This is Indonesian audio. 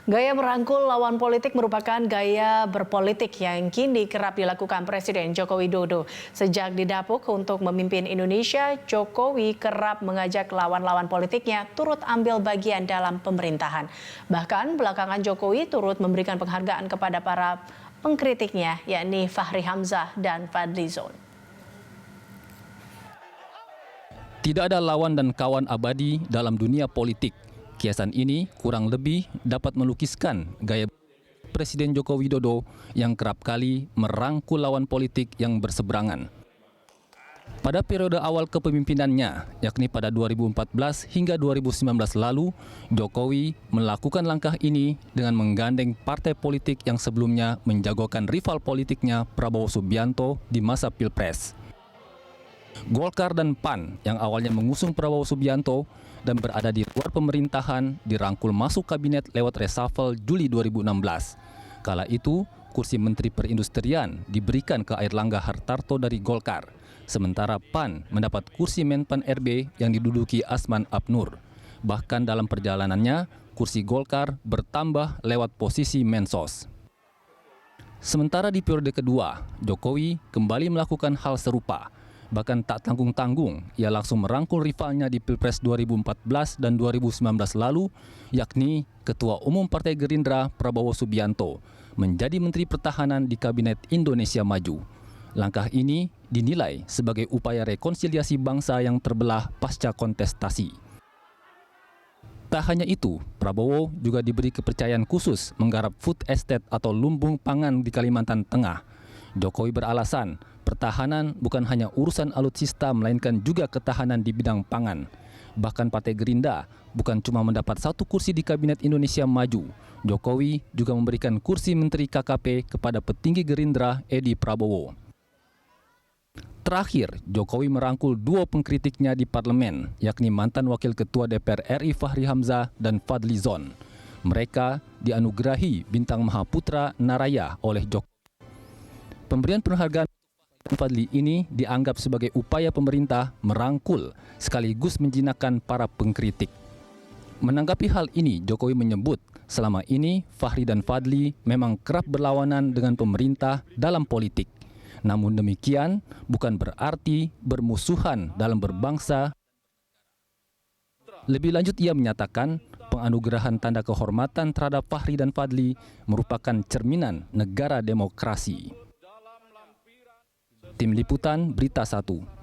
Gaya merangkul lawan politik merupakan gaya berpolitik yang kini kerap dilakukan Presiden Joko Widodo. Sejak didapuk untuk memimpin Indonesia, Jokowi kerap mengajak lawan-lawan politiknya turut ambil bagian dalam pemerintahan. Bahkan belakangan Jokowi turut memberikan penghargaan kepada para pengkritiknya, yakni Fahri Hamzah dan Fadly Zon. Tidak ada lawan dan kawan abadi dalam dunia politik. Kiasan ini kurang lebih dapat melukiskan gaya Presiden Joko Widodo yang kerap kali merangkul lawan politik yang berseberangan. Pada periode awal kepemimpinannya, yakni pada 2014 hingga 2019 lalu, Jokowi melakukan langkah ini dengan menggandeng partai politik yang sebelumnya menjagokan rival politiknya Prabowo Subianto di masa Pilpres. Golkar dan PAN yang awalnya mengusung Prabowo Subianto dan berada di luar pemerintahan dirangkul masuk kabinet lewat reshuffle Juli 2016. Kala itu, kursi Menteri Perindustrian diberikan ke Airlangga Hartarto dari Golkar, sementara PAN mendapat kursi Menpan RB yang diduduki Asman Abnur. Bahkan dalam perjalanannya, kursi Golkar bertambah lewat posisi Mensos. Sementara di periode kedua, Jokowi kembali melakukan hal serupa. Bahkan tak tanggung-tanggung, ia langsung merangkul rivalnya di Pilpres 2014 dan 2019 lalu, yakni Ketua Umum Partai Gerindra Prabowo Subianto, menjadi Menteri Pertahanan di Kabinet Indonesia Maju. Langkah ini dinilai sebagai upaya rekonsiliasi bangsa yang terbelah pasca kontestasi. Tak hanya itu, Prabowo juga diberi kepercayaan khusus menggarap food estate atau lumbung pangan di Kalimantan Tengah. Jokowi beralasan, pertahanan bukan hanya urusan alutsista melainkan juga ketahanan di bidang pangan. Bahkan Partai Gerindra bukan cuma mendapat satu kursi di Kabinet Indonesia Maju, Jokowi juga memberikan kursi Menteri KKP kepada petinggi Gerindra Edi Prabowo. Terakhir, Jokowi merangkul dua pengkritiknya di parlemen, yakni mantan Wakil Ketua DPR RI Fahri Hamzah dan Fadly Zon. Mereka dianugerahi Bintang Mahaputra Naraya oleh Jokowi. Pemberian penghargaan Fadly ini dianggap sebagai upaya pemerintah merangkul sekaligus menjinakkan para pengkritik. Menanggapi hal ini, Jokowi menyebut selama ini Fahri dan Fadly memang kerap berlawanan dengan pemerintah dalam politik. Namun demikian bukan berarti bermusuhan dalam berbangsa. Lebih lanjut ia menyatakan penganugerahan tanda kehormatan terhadap Fahri dan Fadly merupakan cerminan negara demokrasi. Tim Liputan Berita 1.